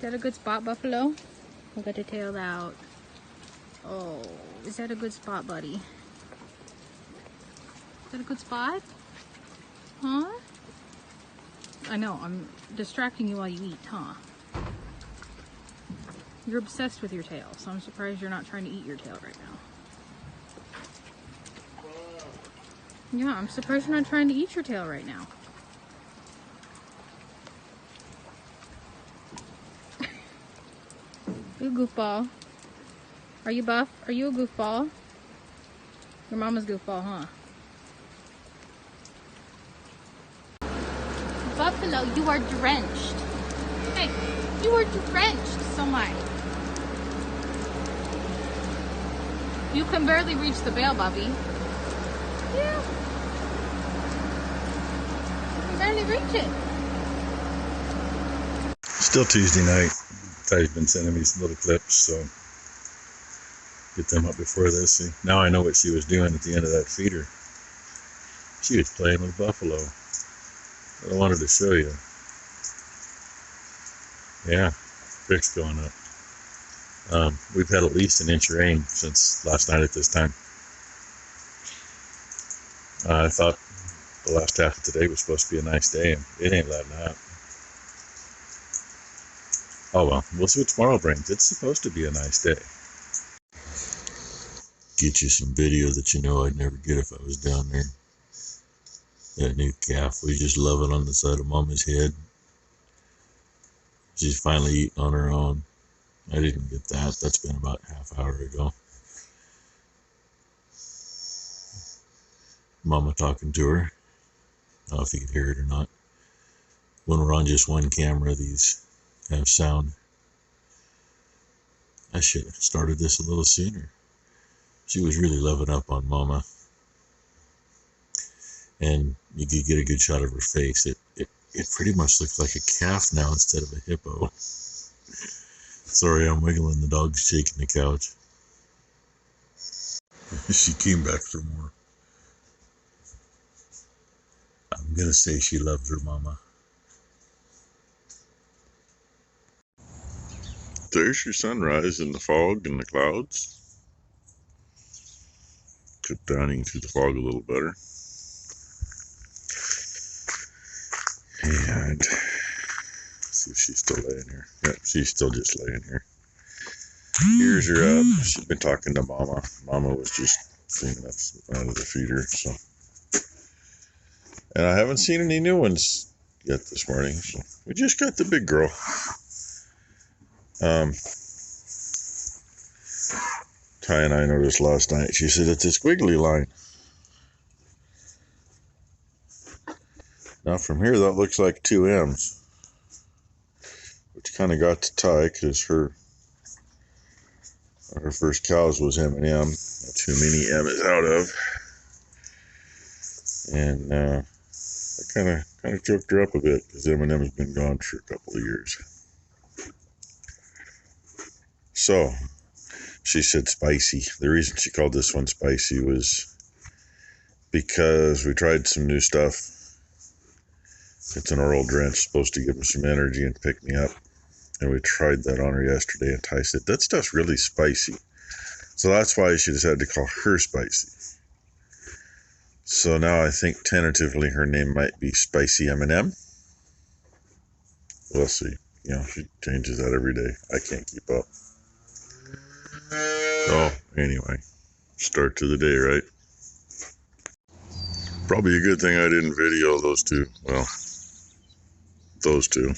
that a good spot, Buffalo? We got the tail out. Oh, is that a good spot, buddy? Is that a good spot? Huh? I know, I'm distracting you while you eat, huh? You're obsessed with your tail, so I'm surprised you're not trying to eat your tail right now. Yeah, I'm surprised you're not trying to eat your tail right now. You goofball. Are you Buff? Are you a goofball? Your mama's goofball, huh? Buffalo, you are drenched. Hey, you are drenched so much. You can barely reach the bail, Bubby. Yeah. You can barely reach it. Still Tuesday night. Ty's been sending me some little clips, so get them up before this. See, now I know what she was doing at the end of that feeder. She was playing with Buffalo. I wanted to show you. Yeah, creek's going up. We've had at least an inch of rain since last night at this time. I thought the last half of today was supposed to be a nice day, and it ain't letting up. Oh well, we'll see what tomorrow brings. It's supposed to be a nice day. Get you some video that you know I'd never get if I was down there. That new calf was just loving on the side of Mama's head. She's finally eating on her own. I didn't get that. That's been about a half hour ago. Mama talking to her. I don't know if you could hear it or not. When we're on just one camera, these have sound. I should have started this a little sooner. She was really loving up on Mama. And you could get a good shot of her face. It pretty much looks like a calf now instead of a hippo. Sorry, I'm wiggling. The dog's shaking the couch. She came back for more. I'm gonna say she loves her mama. There's your sunrise in the fog and the clouds. Cut down, you can see the fog a little better. And see if she's still laying here. Yep, she's still just laying here. Ears are up. She's been talking to Mama. Mama was just cleaning up out of the feeder. So, and I haven't seen any new ones yet this morning. So we just got the big girl. Ty and I noticed last night. She said it's a squiggly line. Now from here that looks like two M's, which kind of got to Ty because her first cows was M&M. That's who Mini M is out of, and that kind of choked her up a bit because M&M has been gone for a couple of years. So she said spicy. The reason she called this one spicy was because we tried some new stuff. It's an oral drench, supposed to give her some energy and pick me up. And we tried that on her yesterday, and Ty said, that stuff's really spicy. So that's why she decided to call her spicy. So now I think tentatively her name might be Spicy M&M. We'll see. You know, she changes that every day. I can't keep up. So, anyway, start to the day, right? Probably a good thing I didn't video those two. Well, those two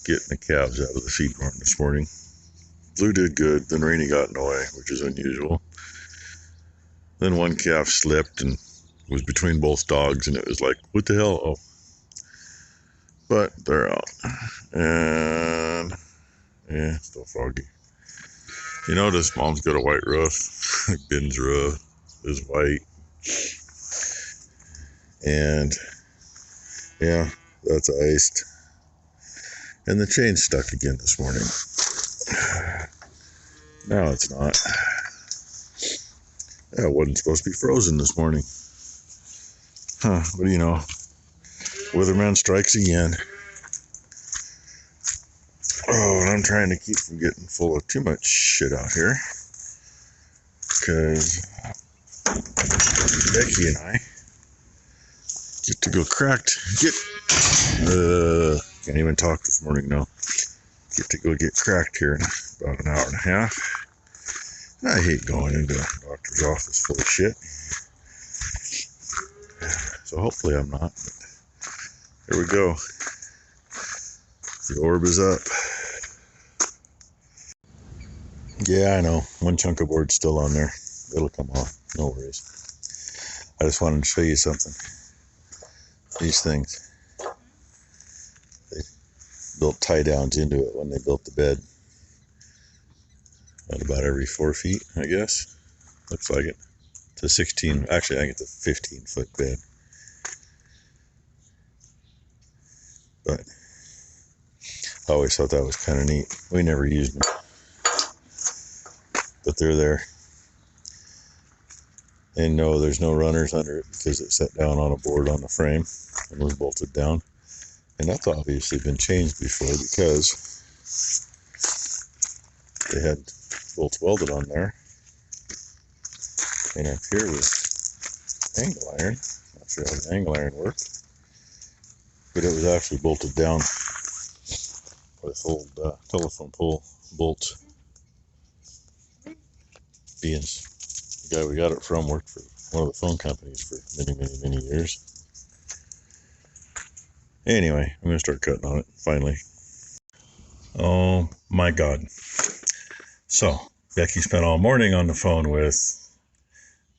getting the calves out of the feed barn this morning. Blue did good, then Rainy got in the way, which is unusual. Then one calf slipped and was between both dogs, and it was like, what the hell? Oh, but they're out. And yeah, still foggy. You notice Mom's got a white roof. Ben's roof is white. And yeah, that's iced. And the chain's stuck again this morning. No, it's not. Yeah, it wasn't supposed to be frozen this morning. Huh, what do you know? Weatherman strikes again. Oh, and I'm trying to keep from getting full of too much shit out here. Because Becky and I get to go can't even talk this morning now. Get to go get cracked here in about an hour and a half. And I hate going into a doctor's office full of shit. So hopefully I'm not. But there we go. The orb is up. Yeah, I know. One chunk of board's still on there. It'll come off. No worries. I just wanted to show you something. These things. They built tie downs into it when they built the bed. About every 4 feet, I guess. Looks like it. It's a 16, actually I think it's a 15-foot bed. But I always thought that was kind of neat. We never used them. But they're there. And no, there's no runners under it because it's set down on a board on the frame and was bolted down. And that's obviously been changed before because they had bolts welded on there. And up here was angle iron. Not sure how the angle iron worked. But it was actually bolted down with old telephone pole bolts. Being the guy we got it from worked for one of the phone companies for many years. Anyway, I'm going to start cutting on it, finally. Oh my God. So, Becky spent all morning on the phone with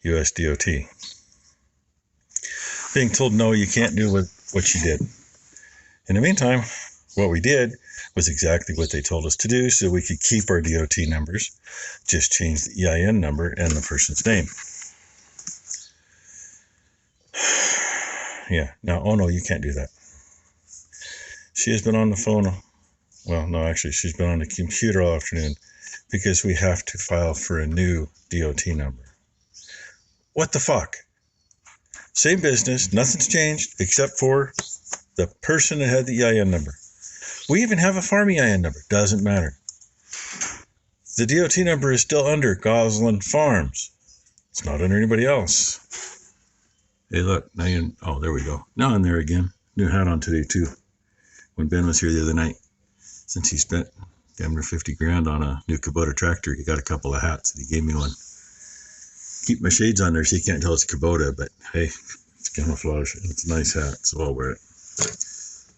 USDOT. Being told, no, you can't do what she did. In the meantime, what we did was exactly what they told us to do so we could keep our DOT numbers, just change the EIN number and the person's name. Yeah, now, oh no, you can't do that. She has been on the phone, well, no, actually, she's been on the computer all afternoon because we have to file for a new DOT number. What the fuck? Same business, nothing's changed except for the person that had the EIN number. We even have a farm EIN number, doesn't matter. The DOT number is still under Goslin Farms. It's not under anybody else. Hey, look, now you, oh, there we go. Now I'm there again. New hat on today, too. When Ben was here the other night, since he spent damn near 50 grand on a new Kubota tractor, he got a couple of hats and he gave me one. Keep my shades on there so you can't tell it's a Kubota, but hey, it's camouflage. It's a nice hat, so I'll wear it.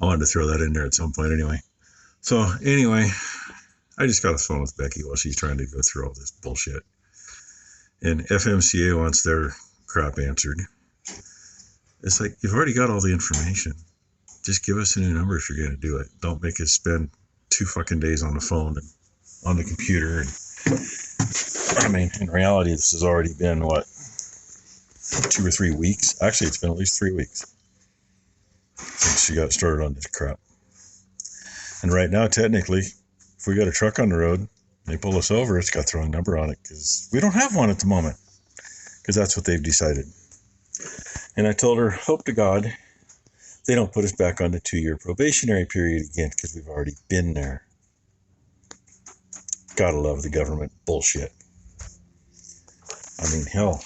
I wanted to throw that in there at some point anyway. So anyway, I just got a phone with Becky while she's trying to go through all this bullshit. And FMCA wants their crap answered. It's like, you've already got all the information. Just give us a new number if you're going to do it. Don't make us spend 2 fucking days on the phone and on the computer. And I mean, in reality, this has already been, what, 2 or 3 weeks? Actually, it's been at least 3 weeks since she got started on this crap. And right now, technically, if we got a truck on the road, they pull us over, it's got the wrong number on it because we don't have one at the moment because that's what they've decided. And I told her, hope to God they don't put us back on the 2-year probationary period again because we've already been there. Gotta love the government bullshit. I mean, hell,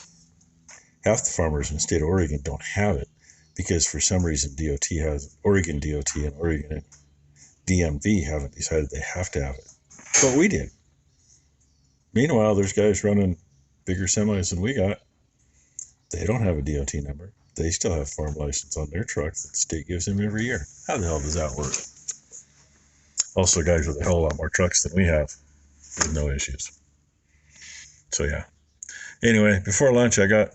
half the farmers in the state of Oregon don't have it because for some reason Oregon DOT and Oregon DMV haven't decided they have to have it. But we did. Meanwhile, there's guys running bigger semis than we got. They don't have a DOT number. They still have farm license on their truck that the state gives them every year. How the hell does that work? Also, guys with a hell of a lot more trucks than we have with no issues. So, yeah. Anyway, before lunch, I got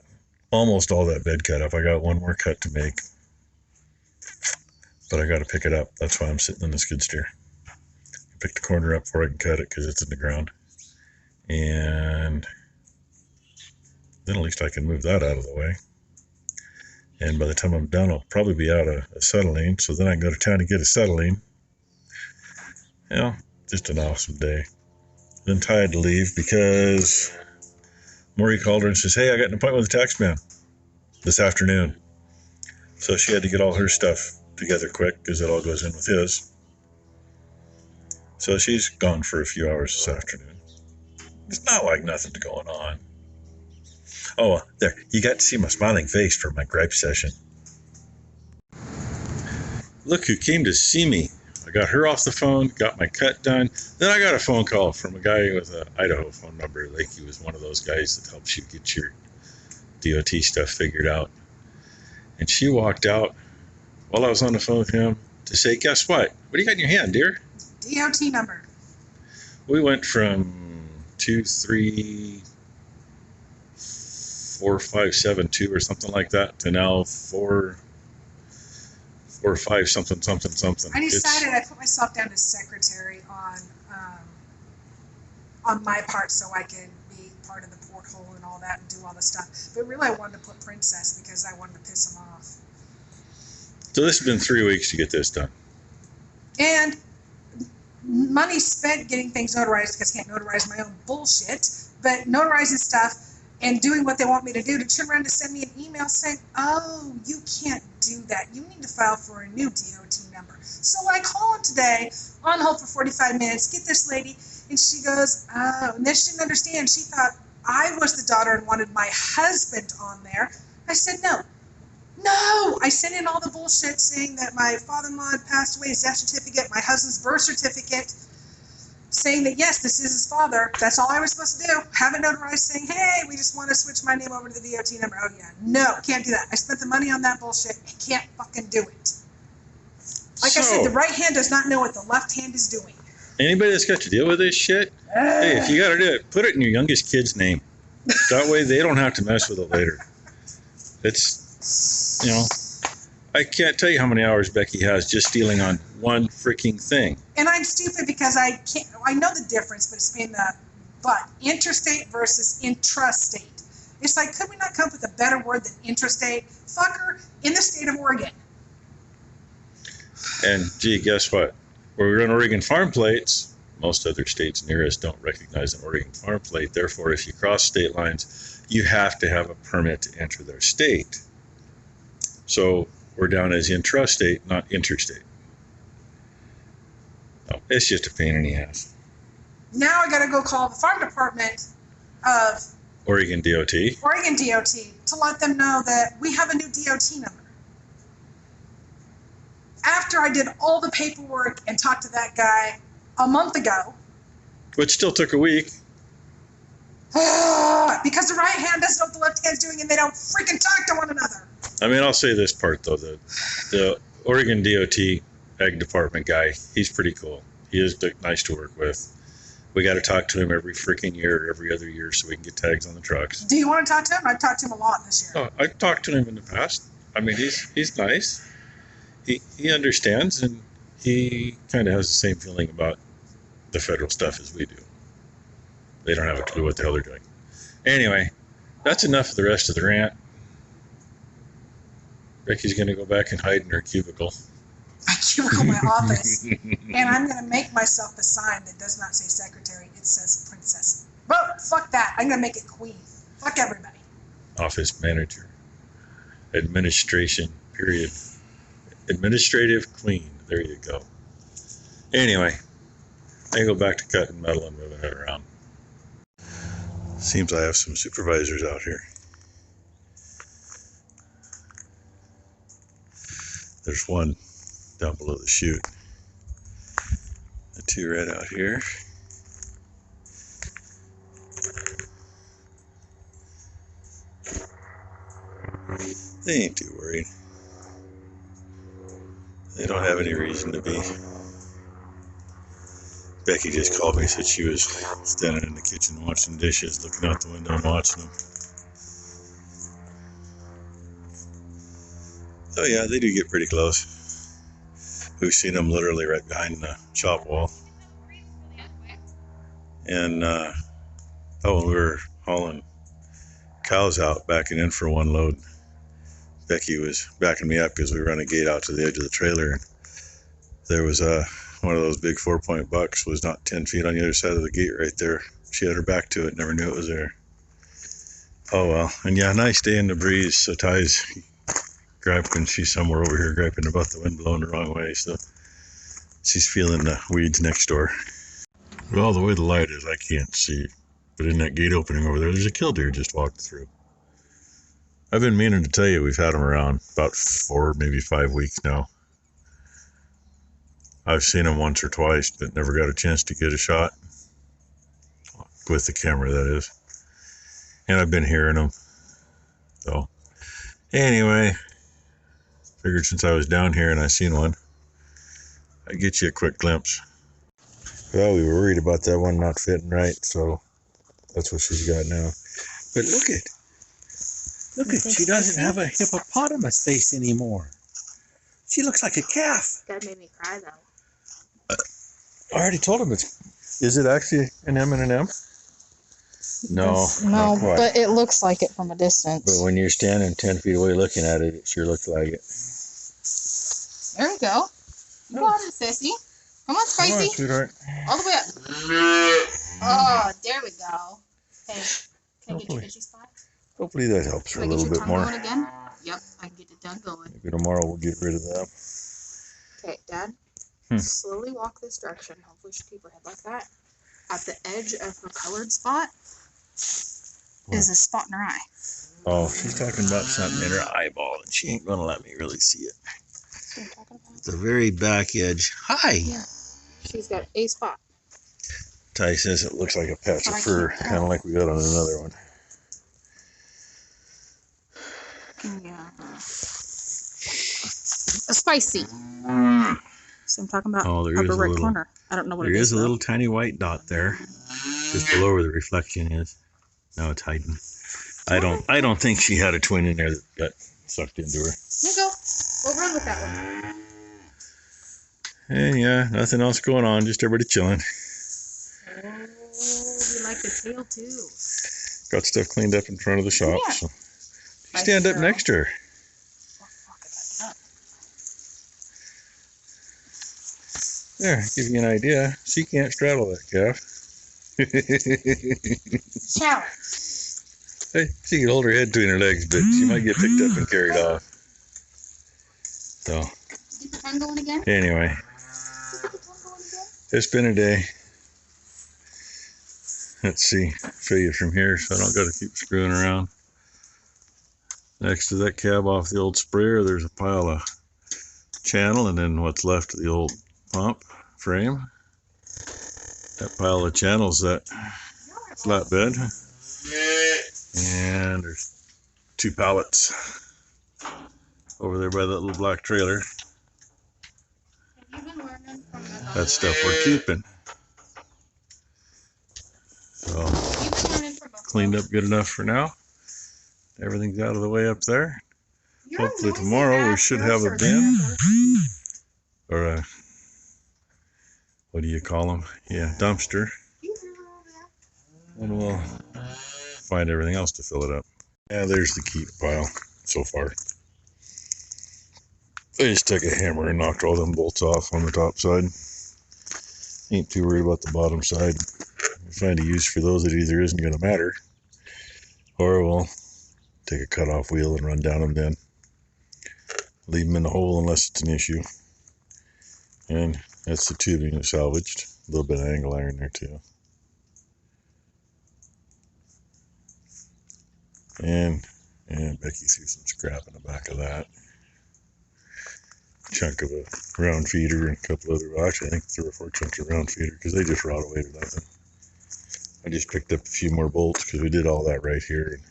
almost all that bed cut up. I got one more cut to make. But I got to pick it up. That's why I'm sitting in the skid steer. Pick the corner up before I can cut it because it's in the ground. And then at least I can move that out of the way. And by the time I'm done, I'll probably be out of acetylene. So then I can go to town and get acetylene. You know, just an awesome day. Then Ty had to leave because Maury called her and says, hey, I got an appointment with the tax man this afternoon. So she had to get all her stuff together quick because it all goes in with his. So she's gone for a few hours this afternoon. It's not like nothing's going on. Oh, there. You got to see my smiling face for my gripe session. Look who came to see me. I got her off the phone, got my cut done. Then I got a phone call from a guy with an Idaho phone number. Like he was one of those guys that helps you get your DOT stuff figured out. And she walked out while I was on the phone with him to say, guess what? What do you got in your hand, dear? DOT number. We went from 2345572 or something like that to now 445 something. I decided I put myself down as secretary on my part so I can be part of the porthole and all that and do all the stuff. But really I wanted to put princess because I wanted to piss him off. So this has been 3 weeks to get this done. And money spent getting things notarized because I can't notarize my own bullshit, but notarizing stuff and doing what they want me to do to turn around to send me an email saying, oh, you can't do that. You need to file for a new DOT number. So I call him today, on hold for 45 minutes, get this lady, and she goes, oh, and then she didn't understand. She thought I was the daughter and wanted my husband on there. I said, no. I sent in all the bullshit saying that my father-in-law had passed away, his death certificate, my husband's birth certificate, saying that, yes, this is his father. That's all I was supposed to do. Have it notarized saying, hey, we just want to switch my name over to the DOT number. Oh, yeah. No, can't do that. I spent the money on that bullshit. I can't fucking do it. Like I said, the right hand does not know what the left hand is doing. Anybody that's got to deal with this shit, hey, if you got to do it, put it in your youngest kid's name. That way they don't have to mess with it later. It's, I can't tell you how many hours Becky has just dealing on one freaking thing. And I'm stupid because I know the difference between interstate versus intrastate. It's like, could we not come up with a better word than intrastate? Fucker, in the state of Oregon. And gee, guess what? We're on Oregon farm plates. Most other states near us don't recognize an Oregon farm plate. Therefore, if you cross state lines, you have to have a permit to enter their state. So we're down as intrastate, not interstate. Oh, it's just a pain in the ass. Now I got to go call the farm department of Oregon DOT to let them know that we have a new DOT number. After I did all the paperwork and talked to that guy a month ago. Which still took a week. Because the right hand doesn't know what the left hand's doing and they don't freaking talk to one another. I mean, I'll say this part, though. The Oregon DOT Ag Department guy, he's pretty cool. He is nice to work with. We got to talk to him every freaking year or every other year so we can get tags on the trucks. Do you want to talk to him? I've talked to him a lot this year. Oh, I've talked to him in the past. I mean, he's nice. He understands, and he kind of has the same feeling about the federal stuff as we do. They don't have a clue what the hell they're doing. Anyway, that's enough of the rest of the rant. Becky's going to go back and hide in her cubicle. My cubicle, my office. And I'm going to make myself a sign that does not say secretary. It says princess. But fuck that. I'm going to make it queen. Fuck everybody. Office manager. Administration, period. Administrative queen. There you go. Anyway, I go back to cutting metal and moving it around. Seems I have some supervisors out here. There's one down below the chute. The two right out here. They ain't too worried. They don't have any reason to be. Becky just called me, said she was standing in the kitchen washing dishes, looking out the window and watching them. Oh yeah, they do get pretty close. We've seen them literally right behind the shop wall. And, when we were hauling cows out, backing in for one load, Becky was backing me up because we ran a gate out to the edge of the trailer. And there was one of those big 4-point bucks was not 10 feet on the other side of the gate right there. She had her back to it, never knew it was there. Oh well. And yeah, nice day in the breeze. So Ty's griping. She's somewhere over here griping about the wind blowing the wrong way. So She's feeling the weeds next door. Well, the way the light is, I can't see. But in that gate opening over there, there's a killdeer just walked through. I've been meaning to tell you we've had them around about 4, maybe 5 weeks now. I've seen them once or twice, but never got a chance to get a shot. With the camera, that is. And I've been hearing them. So, anyway, figured since I was down here and I seen one, I'd get you a quick glimpse. Well, we were worried about that one not fitting right, so that's what she's got now. But look at, she doesn't have a hippopotamus face anymore. She looks like a calf. That made me cry, though. I already told him is it actually an M&M? No, No, but it looks like it from a distance. But when you're standing 10 feet away looking at it, it sure looks like it. There we go. You got it, sissy. Come on, Spicy. Come on, sweetheart. All the way up. Oh, there we go. Hey, can I get your itchy spot? Hopefully that helps her a Can I little get your bit tongue more. going again? Yep, I can get the tongue going. Maybe tomorrow we'll get rid of that. Okay, Dad. Slowly walk this direction. Hopefully she'll keep her head like that. At the edge of her colored spot is a spot in her eye. Oh, she's talking about something in her eyeball, and she ain't gonna let me really see it. What are you talking about? The very back edge. Hi! Yeah. She's got a spot. Ty says it looks like a patch of fur, kind of like we got on another one. Yeah. A Spicy. So I'm talking about upper right corner. I don't know what it is. There is a little tiny white dot there, just below where the reflection is. Now it's hiding. I don't think she had a twin in there that got sucked into her. Here you go. We'll run with that one. And yeah, nothing else going on, just everybody chilling. Oh, we like the tail too. Got stuff cleaned up in front of the shop. Yeah. So stand up next to her. There, give you an idea. She can't straddle that calf. Challenge. Hey, she can hold her head between her legs, but she might get picked up and carried off. So, Get the tongue going again? anyway, it's been a day. Let's see, show you from here so I don't got to keep screwing around. Next to that cab off the old sprayer, there's a pile of channel, and then what's left of the old pump frame. That pile of channels, that flatbed. And there's 2 pallets over there by that little black trailer. That stuff we're keeping. So, cleaned up good enough for now. Everything's out of the way up there. Hopefully tomorrow we should have a bin. Or a, what do you call them? Yeah, dumpster. And we'll find everything else to fill it up. Yeah, there's the keep pile so far. I just took a hammer and knocked all them bolts off on the top side. Ain't too worried about the bottom side. We'll find a use for those that either isn't going to matter, or we'll take a cut-off wheel and run down them then. Leave them in the hole unless it's an issue. And that's the tubing we salvaged. A little bit of angle iron there too. And Becky threw some scrap in the back of that. Chunk of a round feeder and a couple other, well, actually I think 3 or 4 chunks of round feeder because they just rot away to nothing. I just picked up a few more bolts because we did all that right here. And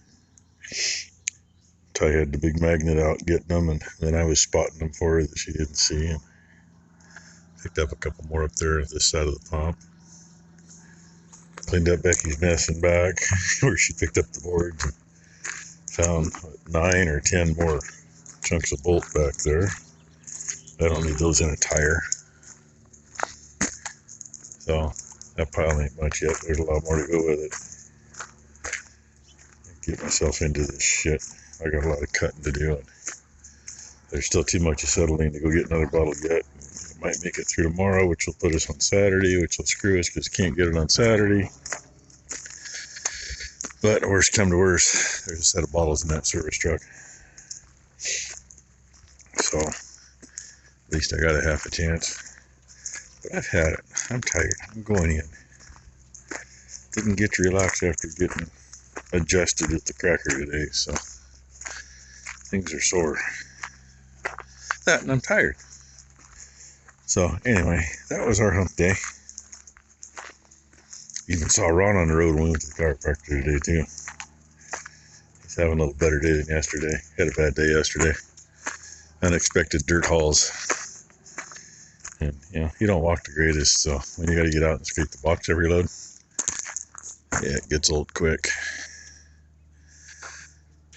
Ty had the big magnet out getting them, and then I was spotting them for her that she didn't see. And picked up a couple more up there at this side of the pump. Cleaned up Becky's mess and back where she picked up the boards. And found 9 or 10 more chunks of bolt back there. I don't need those in a tire. So that pile ain't much yet. There's a lot more to go with it. Get myself into this shit. I got a lot of cutting to do. There's still too much acetylene to go get another bottle yet. Might make it through tomorrow, which will put us on Saturday, which will screw us because we can't get it on Saturday. But worst come to worst, there's a set of bottles in that service truck. So, at least I got a half a chance. But I've had it. I'm tired. I'm going in. Didn't get to relax after getting adjusted at the cracker today, so things are sore. That, and I'm tired. So anyway, that was our hump day. Even saw Ron on the road when we went to the chiropractor today too. He's having a little better day than yesterday. Had a bad day yesterday. Unexpected dirt hauls. And you don't walk the greatest, so when you gotta get out and scrape the box every load, yeah, it gets old quick.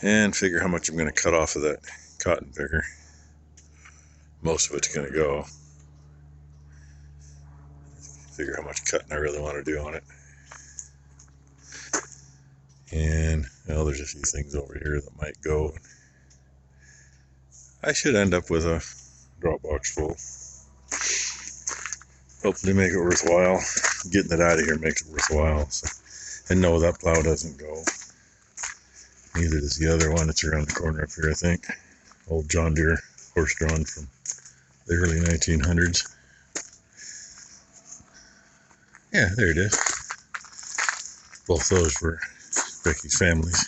And figure how much I'm gonna cut off of that cotton picker. Most of it's gonna go. Figure how much cutting I really want to do on it. And well, there's a few things over here that might go. I should end up with a drop box full. Hopefully make it worthwhile. Getting it out of here makes it worthwhile. So, and no, that plow doesn't go. Neither does the other one. It's around the corner up here, I think. Old John Deere horse-drawn from the early 1900s. Yeah, there it is. Both those were Becky's family's.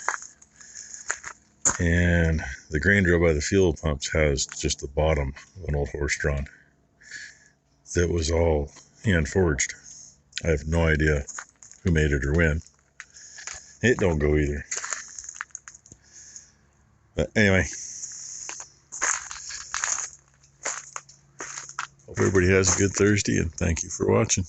And the grain drill by the fuel pumps has just the bottom of an old horse-drawn. That was all hand forged. I have no idea who made it or when. It don't go either. But anyway, hope everybody has a good Thursday, and thank you for watching.